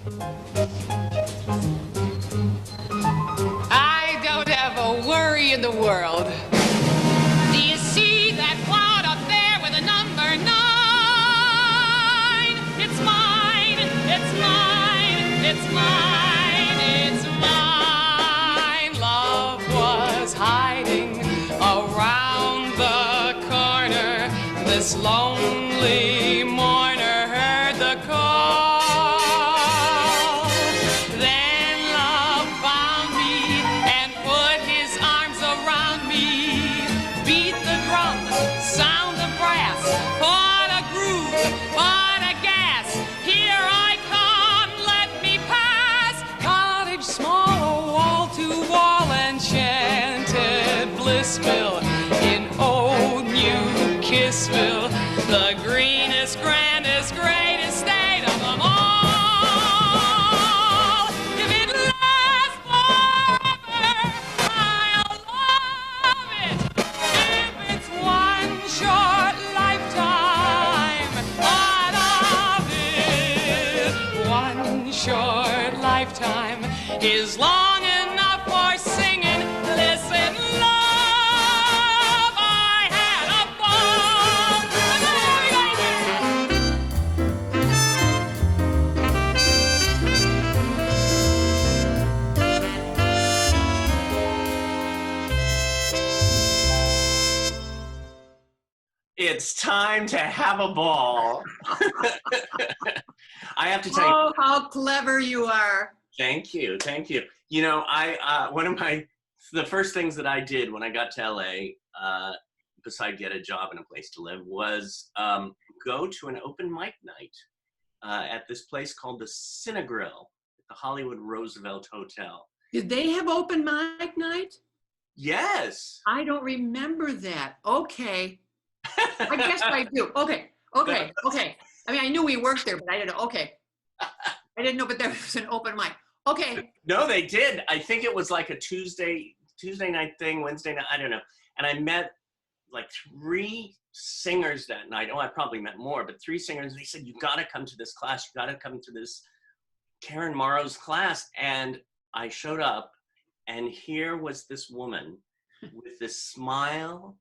I don't have a worry in the world. Do you see that cloud up there with a number 9? It's mine, it's mine, it's mine, it's mine. Love was hiding around the corner. This lonely mourner heard the call. Then love found me and put his arms around me. Beat the drum, sound the brass. What a groove, what a gas. Here I come, let me pass. Cottage small, wall to wall, enchanted Blissville. In old New Kissville, the greenest, grandest, greatest state of them all. If it lasts forever, I'll love it. If it's one short lifetime, what of it? One short lifetime is long enough for singing. Listen, love, I had a ball. It's time to have a ball. I have to tell you, Oh, how clever you are. thank you, thank you. You know, the first things that I did when I got to LA, besides get a job and a place to live, was go to an open mic night at this place called the Cinegrill at the Hollywood Roosevelt Hotel. Did they have open mic night? Yes. I don't remember that. Okay. I guess I do. Okay. I mean, I knew we worked there, but I didn't know. Okay. I didn't know, but there was an open mic. Okay. No, they did. I think it was like a Tuesday night thing, Wednesday night, I don't know. And I met like 3 singers that night. Oh, I probably met more, but 3 singers. They said, you got to come to this class. You got to come to this Karen Morrow's class. And I showed up, and here was this woman with this smile,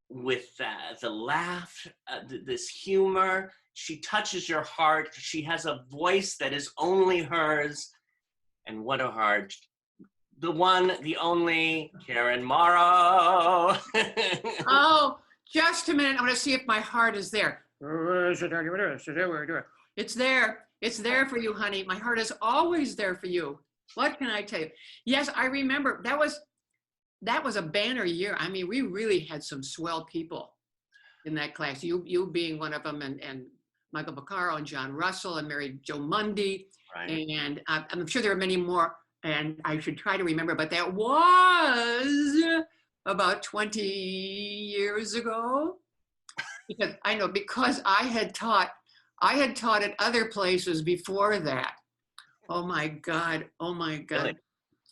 with the laugh, this humor. She touches your heart. She has a voice that is only hers. And what a heart. The one, the only, Karen Morrow. Oh, just a minute. I'm going to see if my heart is there. It's there. It's there for you, honey. My heart is always there for you. What can I tell you? Yes, I remember. That was a banner year. I mean, we really had some swell people in that class. You being one of them, and Michael VACCARO and John Russell and MARYJO MUNDY. Right. And I'm sure there are many more, and I should try to remember, but that was about 20 years ago. Because I had taught at other places before that. Oh my God. Really?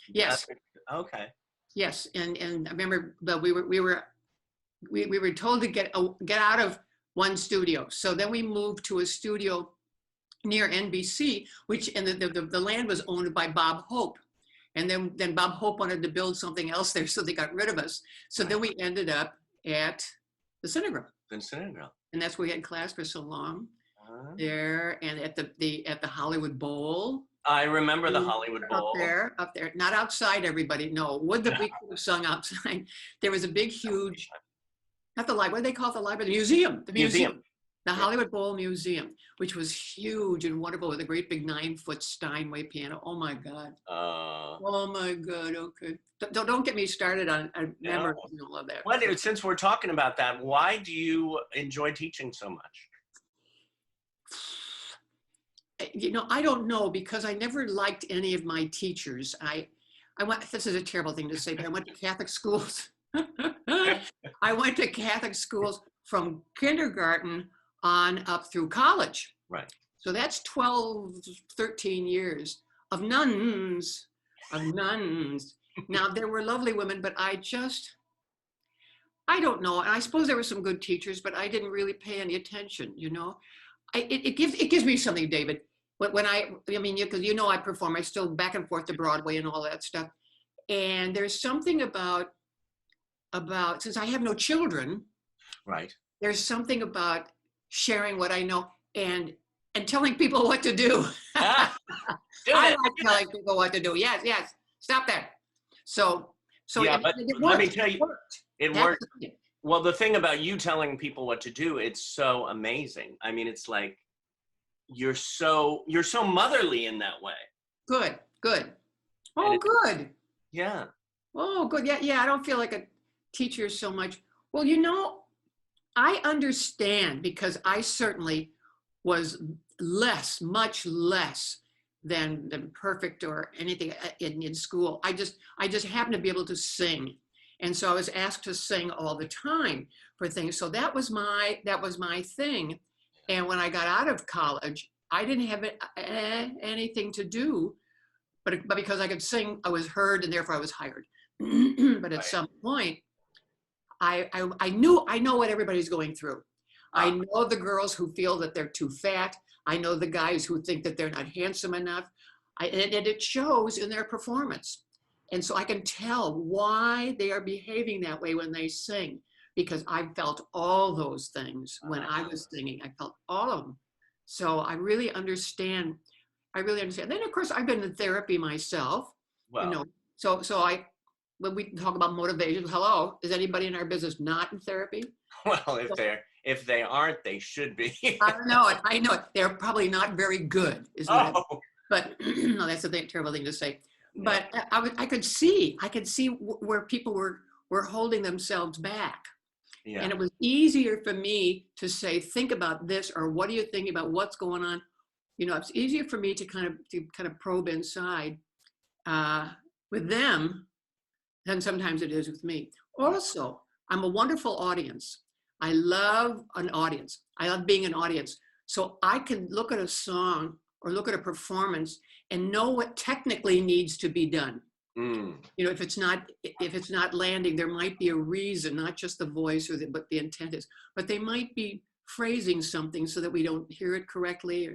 Yes. Okay. Yes. And I remember that we were told to get out of one studio. So then we moved to a studio near NBC, and the land was owned by Bob Hope. And then Bob Hope wanted to build something else there, so they got rid of us. So then we ended up at the Cinegrill. And that's where we had class for so long. There, and at the Hollywood Bowl. I remember the Hollywood Bowl. Up there, not outside, everybody. No, would that we could have sung outside. There was a big, huge, not the library, what do they call it, the library? The museum. The museum. The Hollywood Bowl Museum, which was huge and wonderful, with a great big 9-foot Steinway piano. Oh my God. Oh my God. Okay. Don't get me started on. I never love that. Well, since we're talking about that, why do you enjoy teaching so much? You know, I don't know, because I never liked any of my teachers. This is a terrible thing to say, but I went to Catholic schools. I went to Catholic schools from kindergarten on up through college. Right. So that's 12, 13 years of nuns. Now, there were lovely women, but I don't know. And I suppose there were some good teachers, but I didn't really pay any attention, you know. It gives me something, David. when I mean, because you know I perform, I still back and forth to Broadway and all that stuff. And there's something about since I have no children, Right. there's something about sharing what I know and telling people what to do. Do I it. like telling people what to do. Yes, yes. Stop that. So Yeah, it, but it let me worked. tell you, it That's worked. the thing. Well, the thing about you telling people what to do, it's so amazing. I mean, it's like you're so motherly in that way. Good, good. And Oh, it- good. Yeah. Oh, good. Yeah, yeah. I don't feel like a teacher so much. Well, you know, I understand because I certainly was much less than perfect or anything in school. I just happened to be able to sing. And so I was asked to sing all the time for things. So that was my thing. And when I got out of college, I didn't have anything to do, but because I could sing, I was heard and therefore I was hired. But at some point, I know what everybody's going through. I know the girls who feel that they're too fat. I know the guys who think that they're not handsome enough. And it shows in their performance. And so I can tell why they are behaving that way when they sing, because I felt all those things when I was singing. I felt all of them. So I really understand. Then of course I've been in therapy myself, Well, you know. So when we talk about motivation, hello, is anybody in our business not in therapy? well, if they aren't, they should be. I know it. They're probably not very good, is what Oh. but no, that's a terrible thing to say. Yeah. But I could see where people were holding themselves back. Yeah. And it was easier for me to say, think about this, or what are you thinking about what's going on? You know, it's easier for me to kind of probe inside with them than sometimes it is with me. Also, I'm a wonderful audience. I love an audience. I love being an audience. So I can look at a song or look at a performance and know what technically needs to be done. Mm. You know, if it's not landing, there might be a reason, not just the voice but the intent is, but they might be phrasing something so that we don't hear it correctly.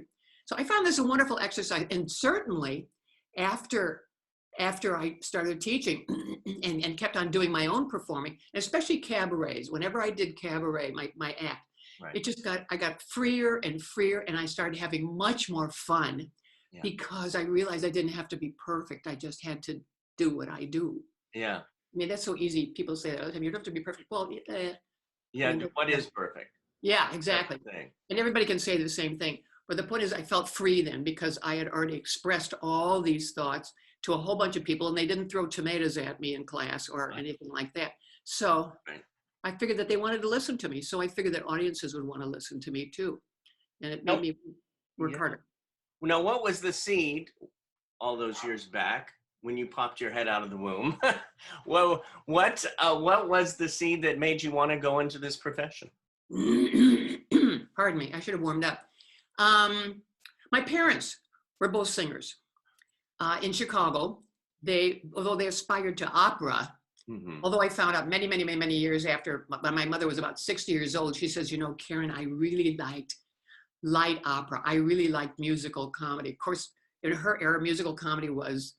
So I found this a wonderful exercise. And certainly after I started teaching and kept on doing my own performing, especially cabarets, whenever I did cabaret, my act, right. I got freer and freer, and I started having much more fun because I realized I didn't have to be perfect. I just had to do what I do. Yeah. I mean, that's so easy. People say that all the time, you don't have to be perfect. Well, yeah, what is perfect? Yeah, exactly. And everybody can say the same thing. But the point is I felt free then because I had already expressed all these thoughts to a whole bunch of people, and they didn't throw tomatoes at me in class or anything like that. So I figured that they wanted to listen to me. So I figured that audiences would want to listen to me too. And it made me work harder. Now, what was the seed all those years back when you popped your head out of the womb? Well, what was the seed that made you want to go into this profession? Pardon me, I should have warmed up. My parents were both singers. In Chicago, although they aspired to opera, although I found out many, many, many, many years after, when my mother was about 60 years old, she says, you know, Karen, I really liked light opera. I really liked musical comedy. Of course, in her era, musical comedy was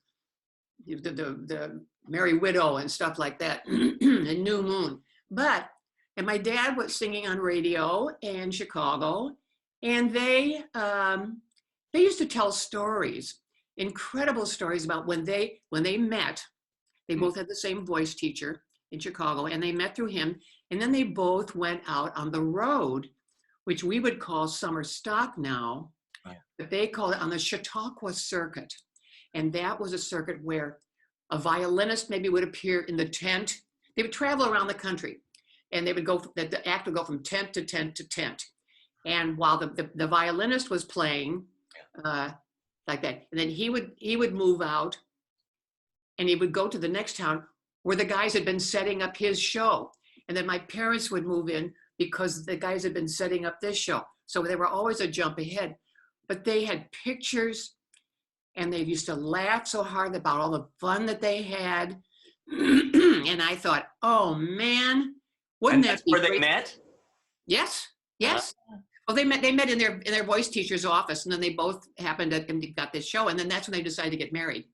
the Merry Widow and stuff like that, and New Moon. And my dad was singing on radio in Chicago, and they used to tell stories, incredible stories about when they met. They both had the same voice teacher in Chicago, and they met through him, and then they both went out on the road, which we would call summer stock now, but they called it on the Chautauqua circuit. And that was a circuit where a violinist maybe would appear in the tent. They would travel around the country, and they would the act would go from tent to tent to tent. And while the violinist was playing like that, and then he would move out, and he would go to the next town where the guys had been setting up his show. And then my parents would move in because the guys had been setting up this show. So they were always a jump ahead. But they had pictures, and they used to laugh so hard about all the fun that they had. And I thought, oh man, wouldn't that be where great? they met? Yes, yes. Oh, they met in their voice teacher's office, and then they both happened to and got this show, and then that's when they decided to get married.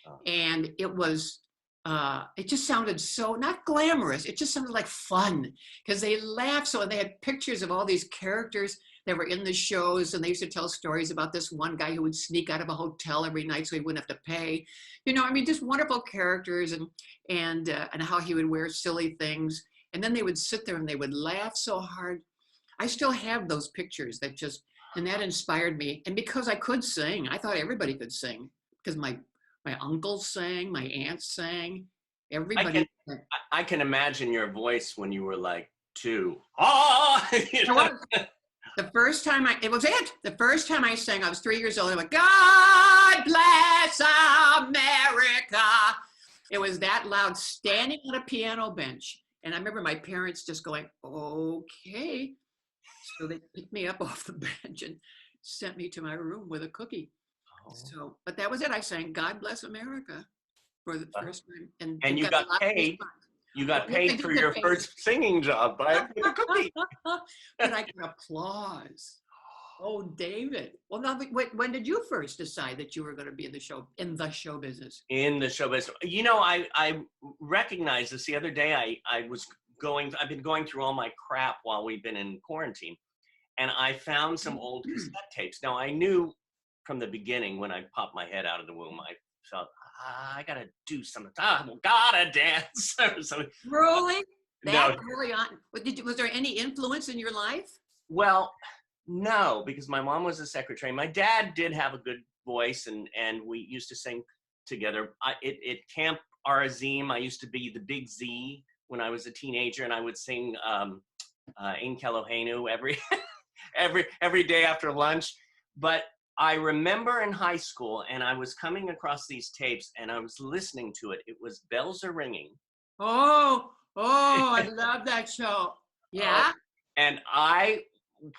Oh. And it just sounded so not glamorous. It just sounded like fun because they laughed so, and they had pictures of all these characters that were in the shows, and they used to tell stories about this one guy who would sneak out of a hotel every night so he wouldn't have to pay. You know, I mean, just wonderful characters, and how he would wear silly things, and then they would sit there and they would laugh so hard. I still have those pictures and that inspired me. And because I could sing, I thought everybody could sing because my uncles sang, my aunts sang, everybody. I can imagine your voice when you were like 2. Oh, you know? The first time the first time I sang, I was 3 years old. I went, God bless America. It was that loud, standing on a piano bench. And I remember my parents just going, okay. So they picked me up off the bench and sent me to my room with a cookie. Oh. So, but that was it. I sang God Bless America for the first time. And you got paid. You got paid for your first singing job by a cookie. But I got applause. Oh, David. Well, now, when did you first decide that you were going to be in the show business? In the show business. You know, I recognized this the other day. I've been going through all my crap while we've been in quarantine, and I found some old cassette tapes. Now, I knew from the beginning when I popped my head out of the womb, I felt, I gotta do something. Gotta dance or something. Really? No. Early on. Was there any influence in your life? Well, no, because my mom was a secretary. My dad did have a good voice, and we used to sing together. At Camp Arazim, I used to be the Big Z when I was a teenager, and I would sing In Kelohenu every day after lunch. But I remember in high school, and I was coming across these tapes, and I was listening to it. It was Bells Are Ringing. Oh, I love that show. Yeah. And I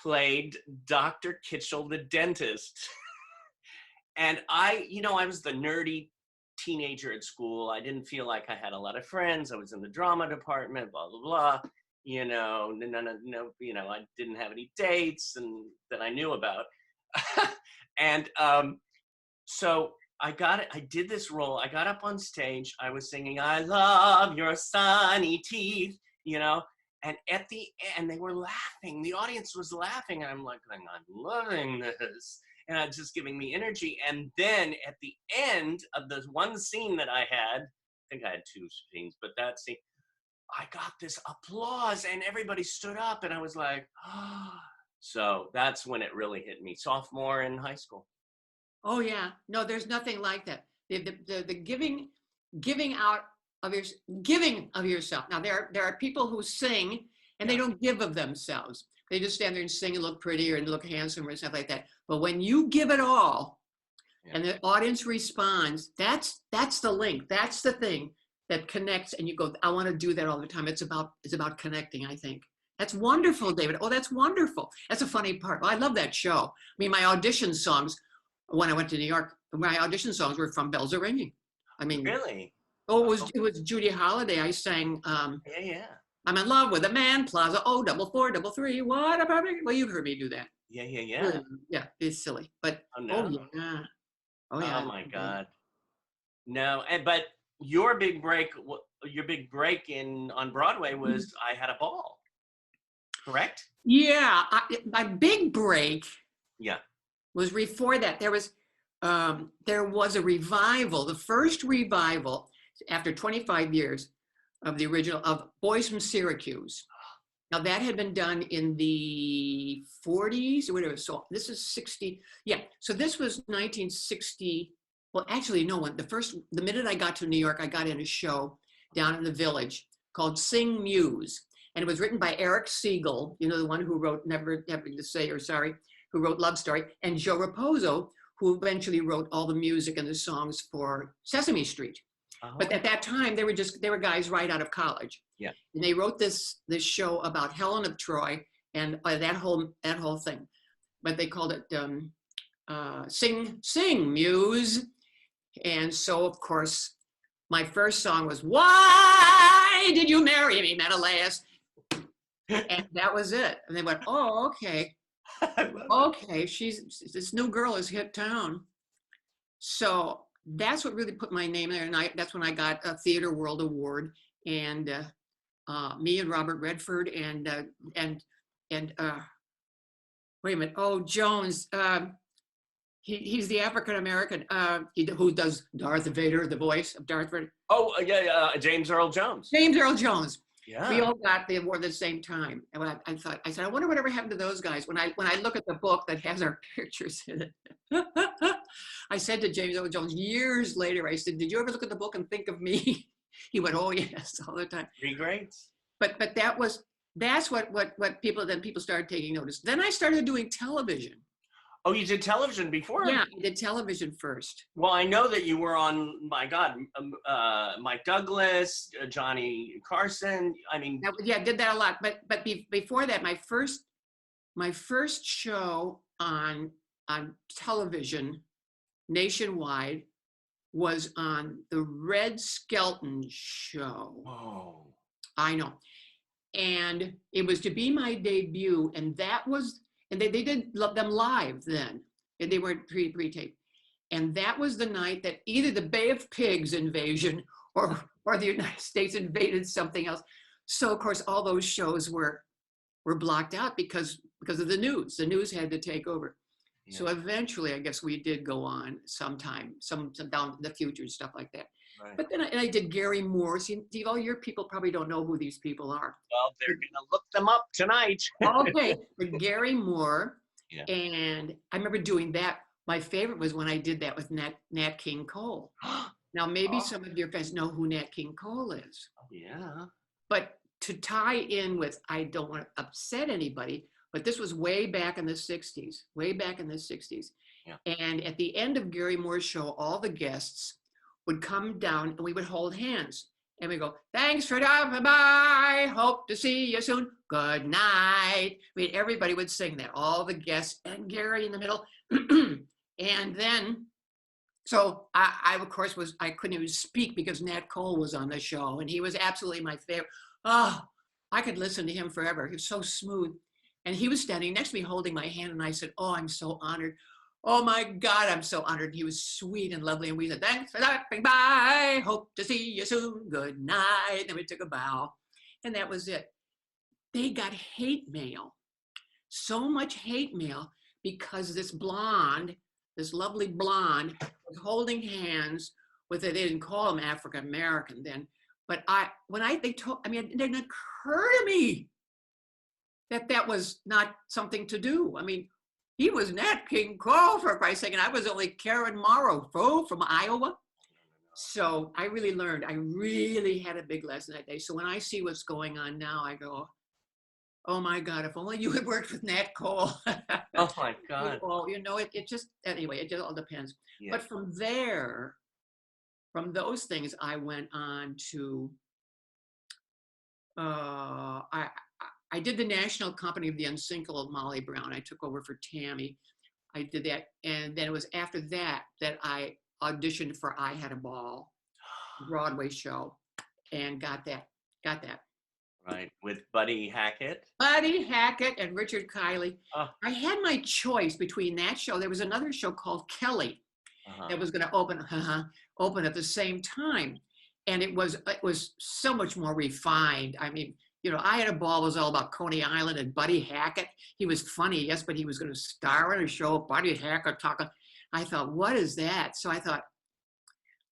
played Dr. Kitchell, the dentist. And I was the nerdy teenager at school. I didn't feel like I had a lot of friends. I was in the drama department, blah, blah, blah. No, I didn't have any dates and that I knew about. And so I did this role. I got up on stage. I was singing, I love your sunny teeth, and at the end, they were laughing. The audience was laughing. And I'm like, I'm loving this. And it's just giving me energy. And then at the end of the one scene that I had, I think I had 2 scenes, but that scene, I got this applause and everybody stood up and I was like, oh. So that's when it really hit me, sophomore in high school. Oh yeah, no, there's nothing like that. The giving of yourself. Now there are people who sing and they don't give of themselves. They just stand there and sing and look prettier and look handsomer and stuff like that. But when you give it all, and the audience responds, that's the link. That's the thing that connects. And you go, I want to do that all the time. It's about connecting, I think. That's wonderful, David. Oh, that's wonderful. That's a funny part. Well, I love that show. I mean, my audition songs, when I went to New York, my audition songs were from Bells Are Ringing. I mean, really? Oh, it was Judy Holliday. I sang. Yeah. I'm in love with a man. Plaza. Oh, 443. What about me? Well, you've heard me do that. Yeah. Yeah, it's silly, but yeah. Oh yeah. Oh my God. No, but your big break on Broadway was I Had a Ball. Correct? Yeah, my big break. Yeah. Was before that. There was a revival, the first revival after 25 years of the original of Boys from Syracuse. Now that had been done in the 40s or whatever. So this is 60. Yeah. So this was 1960. Well, actually, no one. The minute I got to New York, I got in a show down in the Village called Sing Muse. And it was written by Eric Siegel, the one who wrote Never Having to Say or Sorry, who wrote Love Story, and Joe Raposo, who eventually wrote all the music and the songs for Sesame Street. Oh. But at that time, they were guys right out of college. Yeah. And they wrote this show about Helen of Troy and that whole thing. But they called it Sing Muse. And so, of course, my first song was Why Did You Marry Me, Menelaus? And that was it. And they went, oh, okay. I love Okay, this new girl has hit town. So that's what really put my name there. And that's when I got a Theater World Award. And me and Robert Redford and wait a minute. Oh, Jones. He's the African American who does Darth Vader, the voice of Darth Vader. Oh, yeah, James Earl Jones. James Earl Jones. Yeah. We all got the award at the same time. And I said, I wonder whatever happened to those guys. When I look at the book that has our pictures in it, I said to James Earl Jones years later, I said, did you ever look at the book and think of me? He went, oh yes, all the time. 3 grades. But that's what people started taking notice. Then I started doing television. Oh, you did television before? Yeah, I did television first. Well, I know that you were on, my God, Mike Douglas, Johnny Carson. I mean, I did that a lot. But before that, my first show on television nationwide was on the Red Skelton show. oh, I know, and it was to be my debut, and that was. And they did them live then, and they weren't pre-taped. And that was the night that either the Bay of Pigs invasion or the United States invaded something else. So of course, all those shows were blocked out because of the news. The news had to take over. Yeah. So eventually, I guess we did go on sometime, some down in the future and stuff like that. Right. But then I did Gary Moore. See, all your people probably don't know who these people are. Well, they're going to look them up tonight. Okay, but Gary Moore. Yeah. And I remember doing that. My favorite was when I did that with Nat King Cole. Now, maybe some of your guys know who Nat King Cole is. Oh, yeah. But to tie in with, I don't want to upset anybody, but this was way back in the 60s, Yeah. And at the end of Gary Moore's show, all the guests would come down and we would hold hands and we go, thanks for dropping by. Hope to see you soon. Good night. I mean, everybody would sing that, all the guests and Gary in the middle. And then, so I of course I couldn't even speak because Nat Cole was on the show and he was absolutely my favorite. Oh, I could listen to him forever. He was so smooth. And he was standing next to me holding my hand and I said, oh, I'm so honored. Oh my God, I'm so honored. He was sweet and lovely. And we said, thanks for stopping by. Hope to see you soon. Good night. Then we took a bow. And that was it. They got hate mail. So much hate mail because this lovely blonde was holding hands with, they didn't call him African American then. But it didn't occur to me that was not something to do. I mean, he was Nat King Cole, for Christ's sake, and I was only Karen Morrow from Iowa. So I really learned. I really had a big lesson that day. So when I see what's going on now, I go, oh my God, if only you had worked with Nat Cole. Oh my God. Well, it just all depends. Yeah. But from those things, I went on to, I did the National Company of the Unsinkable Molly Brown. I took over for Tammy. I did that. And then it was after that I auditioned for I Had a Ball, Broadway show, and got that. Right, with Buddy Hackett. Buddy Hackett and Richard Kiley. I had my choice between that show. There was another show called Kelly that was going to open at the same time. And it was so much more refined. I mean, I Had a Ball was all about Coney Island and Buddy Hackett. He was funny, yes, but he was going to star in a show, Buddy Hackett talking. I thought, what is that? So I thought,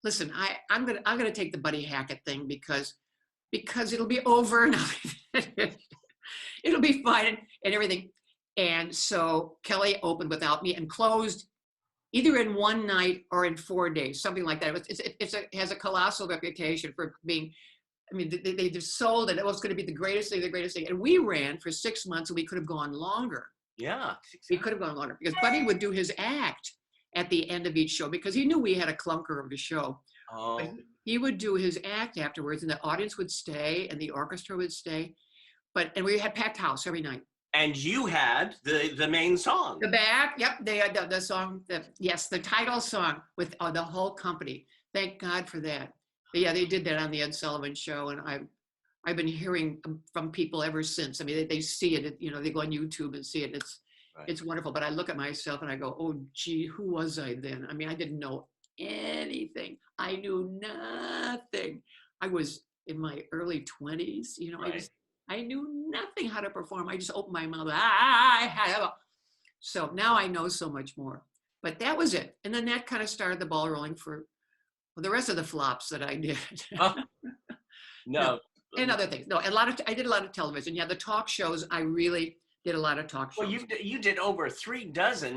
listen, I'm gonna take the Buddy Hackett thing because it'll be over and it'll be fine and everything. And so Kelly opened without me and closed either in one night or in 4 days, something like that. It has a colossal reputation for being. I mean, they just sold it. It was going to be the greatest thing. And we ran for 6 months and we could have gone longer. Yeah. Exactly. We could have gone longer because Buddy would do his act at the end of each show because he knew we had a clunker of the show. Oh. But he would do his act afterwards and the audience would stay and the orchestra would stay. And we had packed house every night. And you had the main song. The back, yep. They had the song, the title song with the whole company. Thank God for that. But yeah, they did that on the Ed Sullivan Show, and I've been hearing from people ever since. I mean, they see it. They go on YouTube and see it. It's It's wonderful. But I look at myself and I go, oh, gee, who was I then? I mean, I didn't know anything. I knew nothing. I was in my early 20s, you know, Right. I knew nothing how to perform. I just opened my mouth. I have a... So now I know so much more. But that was it. And then that kind of started the ball rolling for the rest of the flops that I did. Oh, no. And other things. No, I did a lot of television. Yeah, the talk shows, I really did a lot of talk shows. Well, you did over 36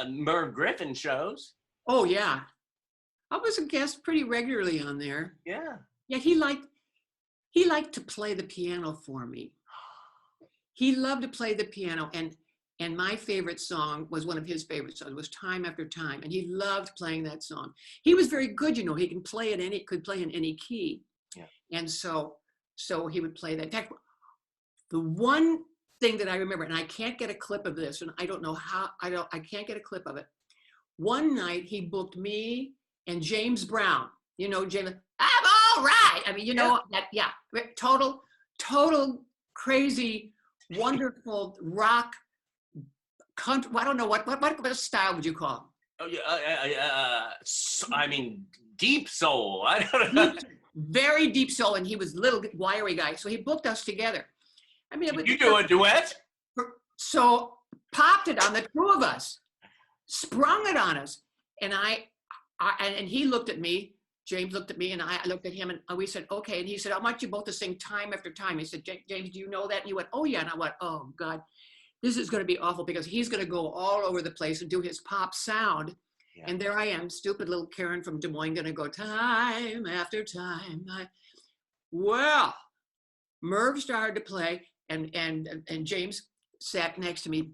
Merv Griffin shows. Oh, yeah. I was a guest pretty regularly on there. Yeah. Yeah, he liked to play the piano for me. He loved to play the piano, and my favorite song was one of his favorite songs, was Time After Time, and he loved playing that song. He was very good, you know, he could play in any key. Yeah. And so he would play that. In fact, the one thing that I remember, and I can't get a clip of this, and I don't know how, I can't get a clip of it. One night he booked me and James Brown, you know, James, I'm all right. I mean, you know, total crazy, wonderful rock country. I don't know what style would you call him? Oh, yeah. I mean, deep soul. I don't know. Very deep soul, and he was a little wiry guy, so he booked us together. I mean, You do a duet? So popped it on the two of us, sprung it on us, and and he looked at me. James looked at me, and I looked at him, and we said, okay. And he said, I want you both to sing Time After Time. He said, James, do you know that? And he went, oh yeah. And I went, oh God, this is going to be awful because he's going to go all over the place and do his pop sound. Yeah. And there I am, stupid little Karen from Des Moines, going to go Time After Time. Well, Merv started to play, and James sat next to me,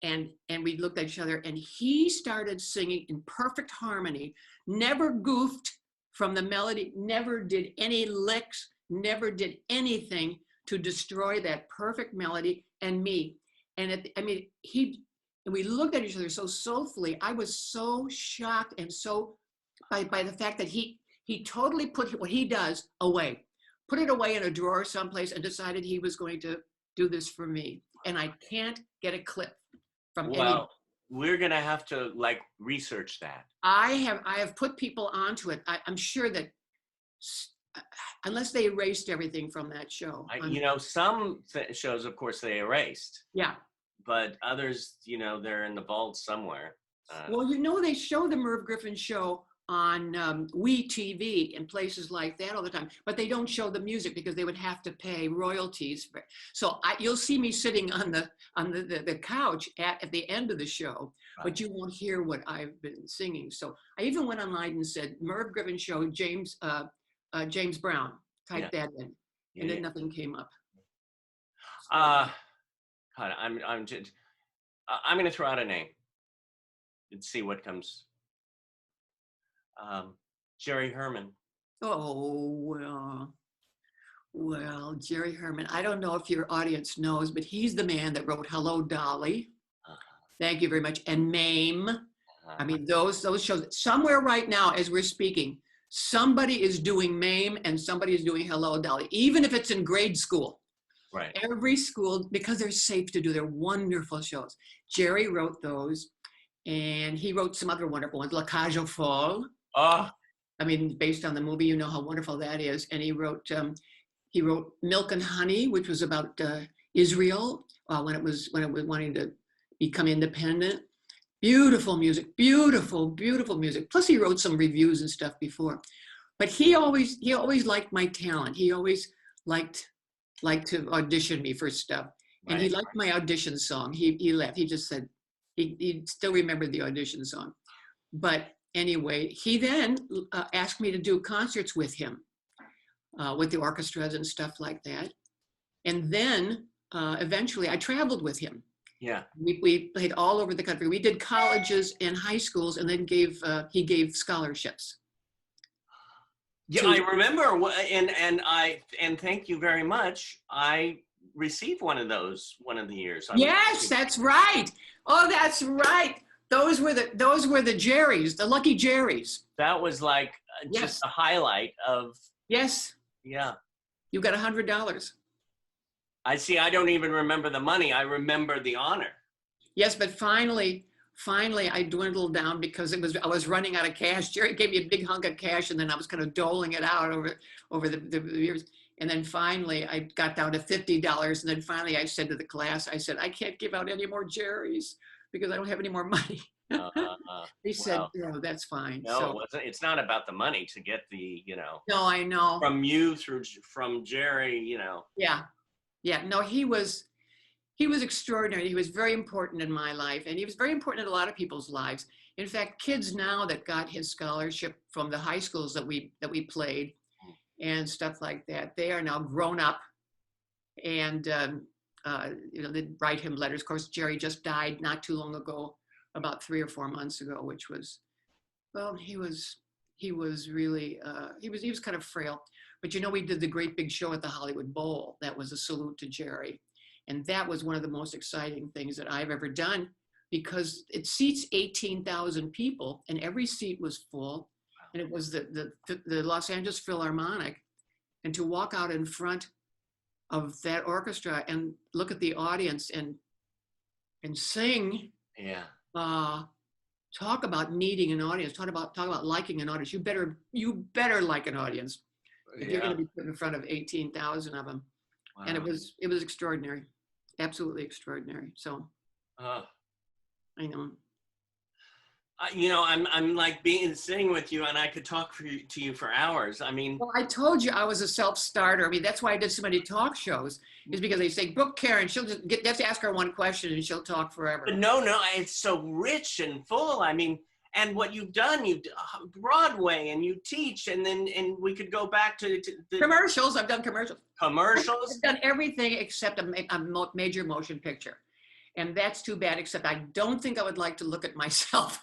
and we looked at each other, and he started singing in perfect harmony, never goofed from the melody, never did any licks, never did anything to destroy that perfect melody and me. And we looked at each other so soulfully. I was so shocked and so by the fact that he totally put what he does away, put it away in a drawer someplace, and decided he was going to do this for me. And I can't get a clip from any. We're gonna have to research that. I have put people onto it. I'm sure that unless they erased everything from that show. Some shows, of course, they erased. Yeah. But others, they're in the vault somewhere. Well, they show the Merv Griffin show on WeTV and places like that all the time, but they don't show the music because they would have to pay royalties for it. So you'll see me sitting on the couch at the end of the show, right, but you won't hear what I've been singing. So I even went online and said Merv Griffin show James Brown, type that in, and then nothing came up. God, I'm going to throw out a name and see what comes. Jerry Herman. Oh, well, Jerry Herman. I don't know if your audience knows, but he's the man that wrote Hello, Dolly. Thank you very much. And Mame. I mean, those shows. Somewhere right now, as we're speaking, somebody is doing Mame and somebody is doing Hello, Dolly, even if it's in grade school. Right. Every school, because they're safe to do, they're wonderful shows. Jerry wrote those, and he wrote some other wonderful ones, La Cage aux Folles. Oh. I mean, based on the movie, you know how wonderful that is. And he wrote Milk and Honey, which was about Israel when it was wanting to become independent. Beautiful music, beautiful, beautiful music. Plus, he wrote some reviews and stuff before. But he always liked my talent. He always liked to audition me for stuff. And right. He liked my audition song. He left. He just said he still remembered the audition song. But anyway, he then asked me to do concerts with him, with the orchestras and stuff like that. And then eventually I traveled with him. Yeah. We played all over the country. We did colleges and high schools, and then he gave scholarships. Yeah, I remember, and thank you very much. I received one of those one of the years. Yes, that's right. Oh, that's right. Those were the Jerrys, the lucky Jerrys. That was just a highlight of. Yes. Yeah. You got $100. I see. I don't even remember the money. I remember the honor. Yes, but finally I dwindled down because I was running out of cash. Jerry gave me a big hunk of cash, and then I was kind of doling it out over the years. And then finally I got down to $50. And then finally I said to the class, I said, I can't give out any more Jerry's because I don't have any more money. They said, Well, no, that's fine. no, So, it's not about the money to get the, no, I know. from Jerry, Yeah. Yeah. No, he was extraordinary. He was very important in my life, and he was very important in a lot of people's lives. In fact, kids now that got his scholarship from the high schools that we played and stuff like that, they are now grown up, and they write him letters. Of course, Jerry just died not too long ago, about 3 or 4 months ago, which was, well, he was really he was kind of frail. But we did the great big show at the Hollywood Bowl. That was a salute to Jerry. And that was one of the most exciting things that I've ever done, because it seats 18,000 people and every seat was full. And it was the Los Angeles Philharmonic. And to walk out in front of that orchestra and look at the audience and sing, yeah. Talk about needing an audience, talk about liking an audience. You better like an audience if you're going to be put in front of 18,000 of them. Wow. And it was extraordinary. Absolutely extraordinary. So I know. I'm like sitting with you, and I could talk to you for hours. I mean, well, I told you I was a self-starter. I mean, that's why I did so many talk shows, is because they say, book Karen, she'll just just ask her one question and she'll talk forever. But no, it's so rich and full. I mean, and what you've done, Broadway, and you teach, and we could go back to the commercials. I've done commercials. Commercials? I've done everything except a major motion picture. And that's too bad, except I don't think I would like to look at myself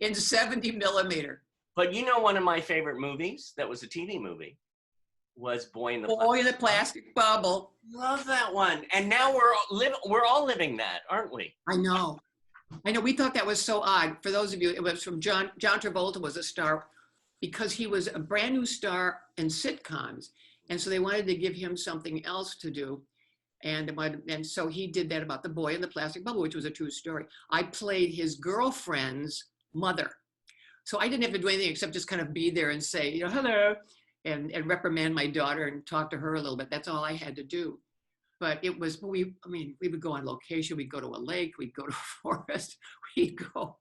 in 70 millimeter. But one of my favorite movies that was a TV movie was Boy in the Plastic Bubble. Love that one. And now we're all living that, aren't we? I know. We thought that was so odd. For those of you, it was from John Travolta was a star because he was a brand new star in sitcoms. And so they wanted to give him something else to do. And so he did that about The Boy in the Plastic Bubble, which was a true story. I played his girlfriend's mother. So I didn't have to do anything except just kind of be there and say, hello, and reprimand my daughter and talk to her a little bit. That's all I had to do. But it was, we would go on location. We'd go to a lake. We'd go to a forest. We'd go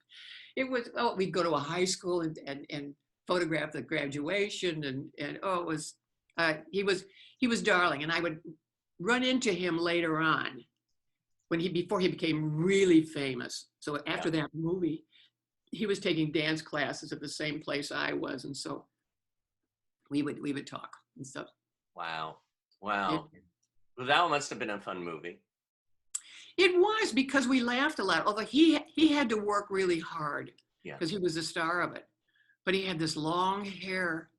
to a high school and photograph the graduation. And it was, he was darling. And I would run into him later on before he became really famous. So after that movie, he was taking dance classes at the same place I was. And so we would talk and stuff. Wow. Well, that must have been a fun movie. It was, because we laughed a lot, although he had to work really hard because he was the star of it. But he had this long hair.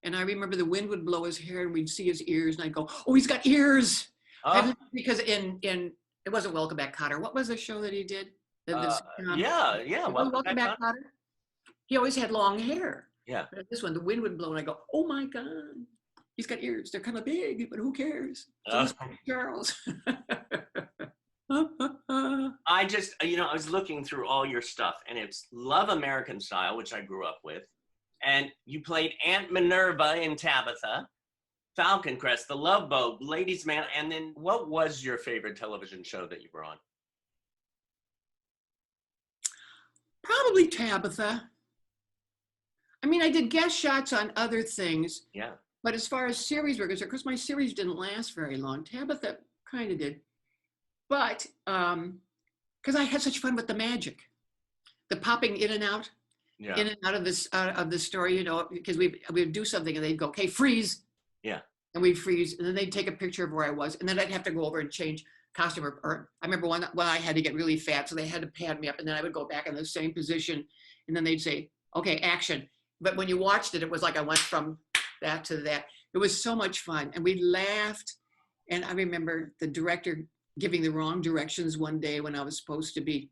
And I remember the wind would blow his hair and we'd see his ears, and I'd go, oh, he's got ears. Because in it wasn't Welcome Back, Kotter. What was the show that he did? Welcome Back, Kotter. He always had long hair. Yeah. But this one, the wind would blow and I go, oh my God, he's got ears. They're kind of big, but who cares? Charles. I was looking through all your stuff, and it's Love American Style, which I grew up with. And you played Aunt Minerva in Tabitha, Falcon Crest, The Love Boat, Ladies Man. And then what was your favorite television show that you were on? Probably Tabitha. I mean, I did guest shots on other things. Yeah. But as far as series were concerned, because my series didn't last very long, Tabitha kind of did. But because I had such fun with the magic, the popping in and out. Yeah. In and out of the story, because we would do something and they'd go, okay, freeze. Yeah. And we'd freeze, and then they'd take a picture of where I was, and then I'd have to go over and change costume. Or I remember when I had to get really fat, so they had to pad me up, and then I would go back in the same position, and then they'd say, okay, action. But when you watched it, it was like I went from that to that. It was so much fun, and we laughed. And I remember the director giving the wrong directions one day when I was supposed to be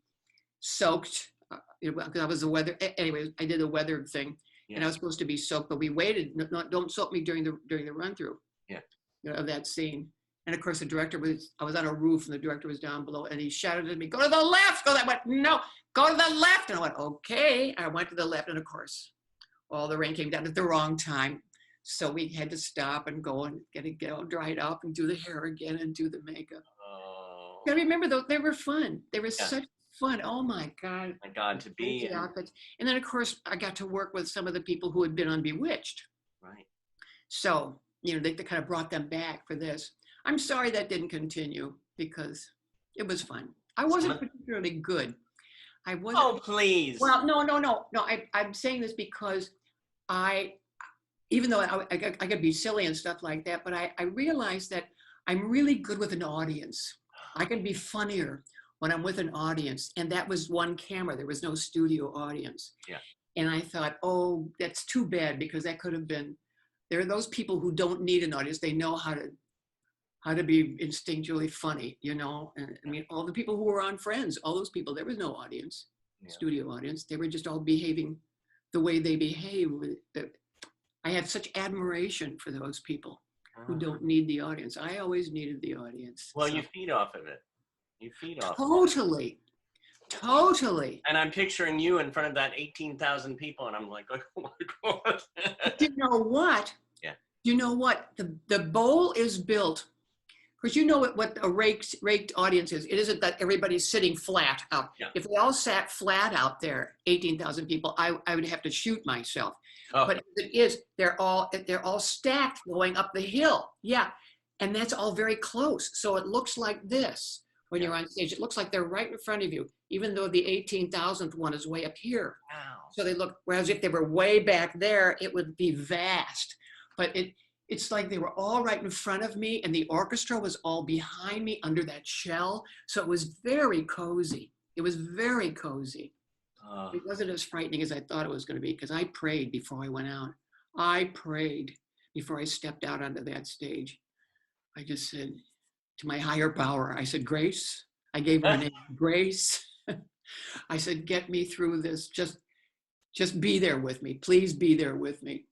soaked. Because I was the weather. Anyway, I did the weather thing, and I was supposed to be soaked, but we waited. Don't soak me during the run through. Yeah. Of that scene, And of course, I was on a roof and the director was down below and he shouted at me, go to the left. I went, no, go to the left. And I went, okay. And I went to the left. And of course, all the rain came down at the wrong time. So we had to stop and go and get all dried up and do the hair again and do the makeup. Oh. I remember those, they were fun. They were Yeah. such fun. Oh my God. My God, to be in. Outfits. And then of course, I got to work with some of the people who had been on Bewitched. Right. So, they kind of brought them back for this. I'm sorry that didn't continue because it was fun. I wasn't particularly good. I wasn't. Oh, please. Well, no. I'm saying this because even though I could be silly and stuff like that, but I realized that I'm really good with an audience. I can be funnier when I'm with an audience. And that was one camera. There was no studio audience. Yeah. And I thought, oh, that's too bad because that could have been, there are those people who don't need an audience. They know how to be instinctually funny, And I mean, all the people who were on Friends, all those people, there was no audience, studio audience. They were just all behaving the way they behave. I had such admiration for those people who don't need the audience. I always needed the audience. Well, you feed off of it. You feed off. Totally. And I'm picturing you in front of that 18,000 people, and I'm like, oh my God. You know what? Yeah. You know what? The bowl is built, because you know what a raked audience is. It isn't that everybody's sitting flat out. Yeah. If they all sat flat out there, 18,000 people, I would have to shoot myself. Oh. But as it is, they're all stacked going up the hill. Yeah. And that's all very close. So it looks like this when you're on stage. It looks like they're right in front of you, even though the 18,000th one is way up here. Wow. So they look, whereas if they were way back there, it would be vast. But it's like they were all right in front of me and the orchestra was all behind me under that shell. So it was very cozy. It was very cozy. It wasn't as frightening as I thought it was going to be because I prayed before I went out. I prayed before I stepped out onto that stage. I just said to my higher power, I said, Grace. I gave her a name, Grace. I said, get me through this. Just be there with me. Please be there with me.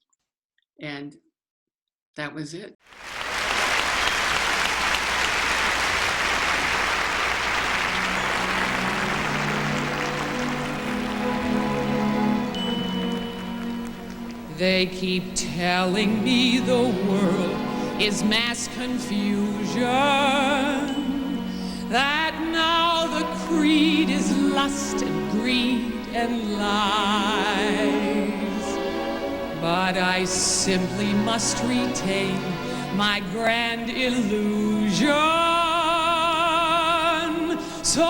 And that was it. They keep telling me the world is mass confusion, that now the creed is lust and greed and lies. But I simply must retain my grand illusion. So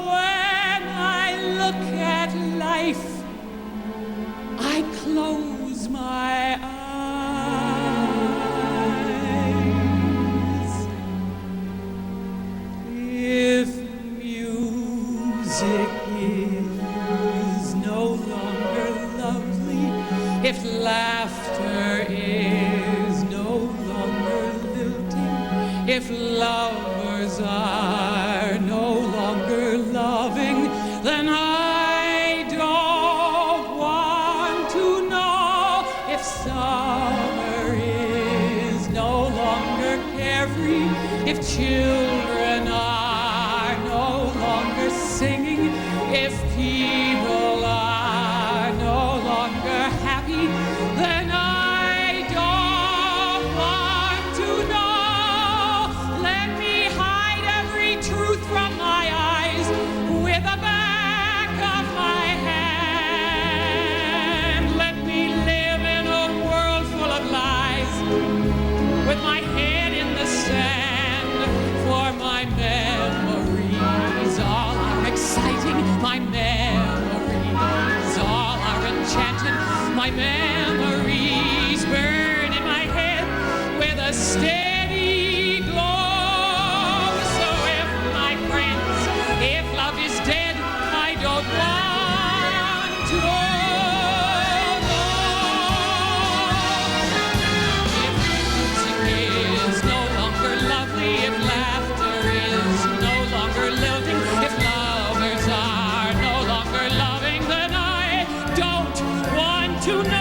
when I look at life, I close my eyes. If music is no longer lovely, if laughter is no longer lilting, if lovers are no longer loving, then I don't want to know if summer is no longer carefree, if children are no longer singing, if people are no longer happy, then I don't want to know. Let me hide every truth from my eyes with the back of my hand. Let me live in a world full of lies with my head in the sand, for my memories all are exciting, my memories all are enchanted, my memories burn in my head with a steady glow. So if, my friends, if love is dead, I don't want to know. If music is no longer lovely, if laughter is no longer lilting, if lovers are no longer loving, then I don't want to know.